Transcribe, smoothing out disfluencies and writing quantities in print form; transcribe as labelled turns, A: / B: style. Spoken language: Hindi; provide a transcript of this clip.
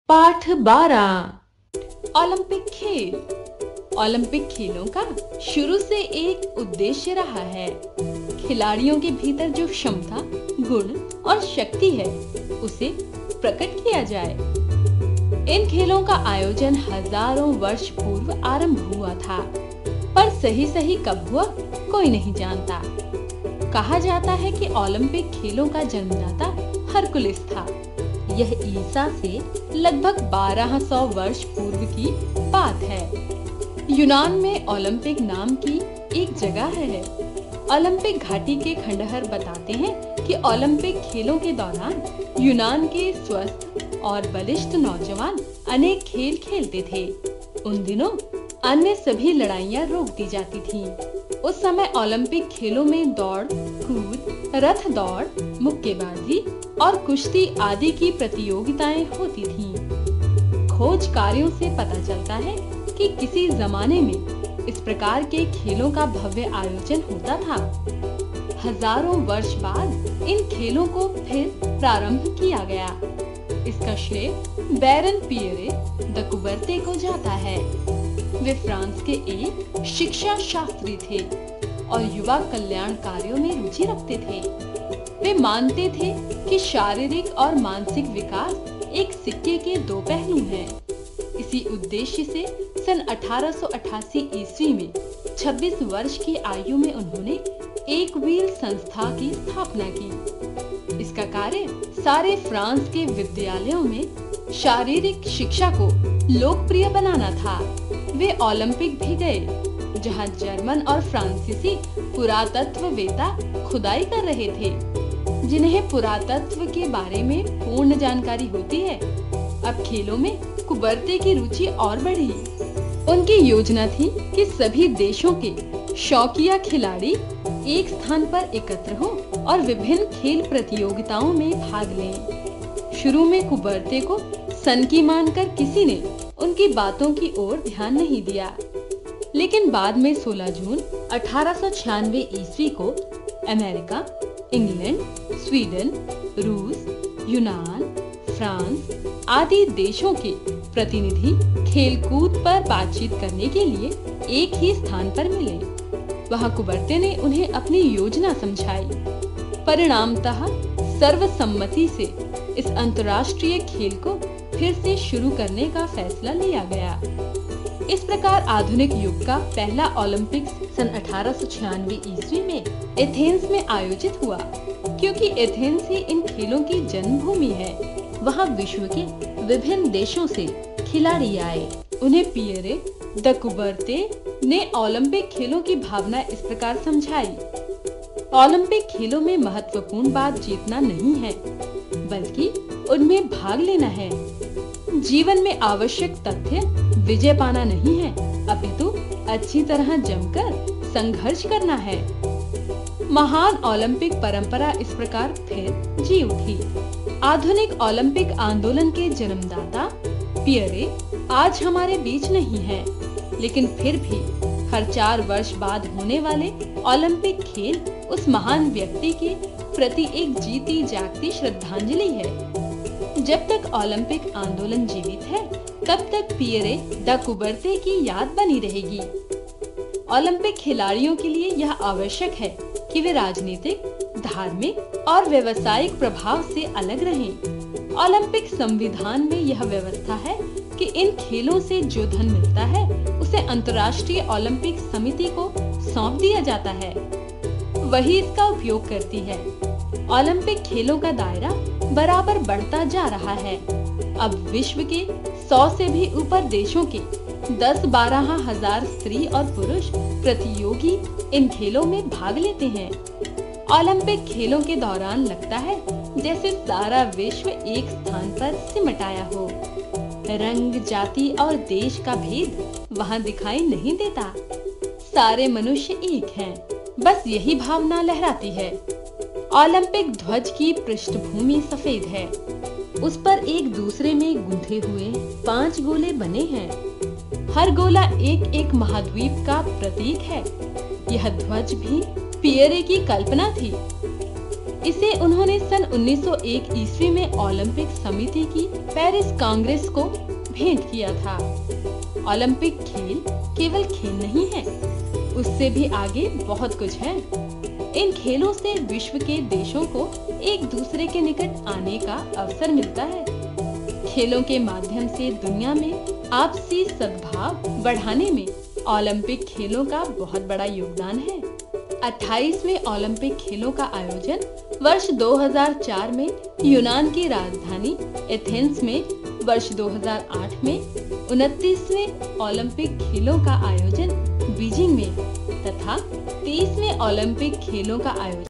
A: पाठ 12 ओलंपिक खेल। ओलंपिक खेलों का शुरू से एक उद्देश्य रहा है। खिलाड़ियों के भीतर जो क्षमता, गुण और शक्ति है उसे प्रकट किया जाए। इन खेलों का आयोजन हजारों वर्ष पूर्व आरंभ हुआ था, पर सही कब हुआ कोई नहीं जानता। कहा जाता है कि ओलंपिक खेलों का जन्मदाता हरकुलिस था। यह ईसा से लगभग 1200 वर्ष पूर्व की बात है। यूनान में ओलंपिक नाम की एक जगह है। ओलंपिक घाटी के खंडहर बताते हैं कि ओलंपिक खेलों के दौरान यूनान के स्वस्थ और बलिष्ठ नौजवान अनेक खेल खेलते थे। उन दिनों अन्य सभी लड़ाइयां रोक दी जाती थीं। उस समय ओलंपिक खेलों में दौड़, कूद, रथ दौड़, मुक्केबाजी और कुश्ती आदि की प्रतियोगिताएं होती थीं। खोज कार्यों से पता चलता है कि किसी जमाने में इस प्रकार के खेलों का भव्य आयोजन होता था। हजारों वर्ष बाद इन खेलों को फिर प्रारंभ किया गया। इसका श्रेय बैरन पियरे द कुबर्ते को जाता है। वे फ्रांस के एक शिक्षा शास्त्री थे और युवा कल्याण कार्यों में रुचि रखते थे। वे मानते थे कि शारीरिक और मानसिक विकास एक सिक्के के दो पहलू हैं। इसी उद्देश्य से सन 1888 ईस्वी में 26 वर्ष की आयु में उन्होंने एक व्हील संस्था की स्थापना की। इसका कार्य सारे फ्रांस के विद्यालयों में शारीरिक शिक्षा को लोकप्रिय बनाना था। वे ओलंपिक भी गए, जहां जर्मन और फ्रांसीसी पुरातत्ववेत्ता खुदाई कर रहे थे, जिन्हें पुरातत्व के बारे में पूर्ण जानकारी होती है। अब खेलों में कुबर्ते की रुचि और बढ़ी। उनकी योजना थी कि सभी देशों के शौकिया खिलाड़ी एक स्थान पर एकत्र हों और विभिन्न खेल प्रतियोगिताओं में भाग लें। शुरू में कुबर्ते को सनकी मानकर किसी ने उनकी बातों की ओर ध्यान नहीं दिया, लेकिन बाद में 16 जून 1896 ईस्वी को अमेरिका, इंग्लैंड, स्वीडन, रूस, यूनान, फ्रांस आदि देशों के प्रतिनिधि खेलकूद पर बातचीत करने के लिए एक ही स्थान पर मिले। वहां कुबर्ते ने उन्हें अपनी योजना समझाई। परिणामतः सर्वसम्मति से इस अंतर्राष्ट्रीय खेल को फिर से शुरू करने का फैसला लिया गया। इस प्रकार आधुनिक युग का पहला ओलंपिक्स सन 1896 ईस्वी में एथेंस में आयोजित हुआ। क्योंकि एथेंस ही इन खेलों की जन्मभूमि है, वहां विश्व के विभिन्न देशों से खिलाड़ी आए। उन्हें पियरे द कुबर्ते ने ओलंपिक खेलों की भावना इस प्रकार समझाई। ओलंपिक खेलों में महत्वपूर्ण बात जीतना नहीं है, बल्कि उनमें भाग लेना है। जीवन में आवश्यक तथ्य विजय पाना नहीं है, अपितु अच्छी तरह जमकर संघर्ष करना है। महान ओलंपिक परंपरा इस प्रकार फिर जी उठी। आधुनिक ओलंपिक आंदोलन के जन्मदाता पियरे आज हमारे बीच नहीं है, लेकिन फिर भी हर 4 वर्ष बाद होने वाले ओलंपिक खेल उस महान व्यक्ति के प्रति एक जीती जागती श्रद्धांजलि है। जब तक ओलंपिक आंदोलन जीवित है, तब तक पियरे द कुबर्ते की याद बनी रहेगी। ओलंपिक खिलाड़ियों के लिए यह आवश्यक है कि वे राजनीतिक, धार्मिक और व्यवसायिक प्रभाव से अलग रहें। ओलंपिक संविधान में यह व्यवस्था है कि इन खेलों से जो धन मिलता है उसे अंतर्राष्ट्रीय ओलंपिक समिति को सौंप दिया जाता है। वही इसका उपयोग करती है। ओलंपिक खेलों का दायरा बराबर बढ़ता जा रहा है। अब विश्व के 100 से भी ऊपर देशों के 10-12 हजार स्त्री और पुरुष प्रतियोगी इन खेलों में भाग लेते हैं। ओलंपिक खेलों के दौरान लगता है जैसे सारा विश्व एक स्थान पर सिमटाया हो। रंग, जाति और देश का भेद वहाँ दिखाई नहीं देता। सारे मनुष्य एक हैं, बस यही भावना लहराती है। ओलंपिक ध्वज की पृष्ठभूमि सफेद है। उस पर एक दूसरे में गुंथे हुए 5 गोले बने हैं। हर गोला एक महाद्वीप का प्रतीक है। यह ध्वज भी पियरे की कल्पना थी। इसे उन्होंने सन 1901 ईस्वी में ओलंपिक समिति की पेरिस कांग्रेस को भेंट किया था। ओलंपिक खेल केवल खेल नहीं है, उससे भी आगे बहुत कुछ है। इन खेलों से विश्व के देशों को एक दूसरे के निकट आने का अवसर मिलता है। खेलों के माध्यम से दुनिया में आपसी सद्भाव बढ़ाने में ओलंपिक खेलों का बहुत बड़ा योगदान है। 28वें ओलंपिक खेलों का आयोजन वर्ष 2004 में यूनान की राजधानी एथेंस में, वर्ष 2008 में 29वें ओलंपिक खेलों का आयोजन बीजिंग में तथा 30वें ओलंपिक खेलों का आयोजन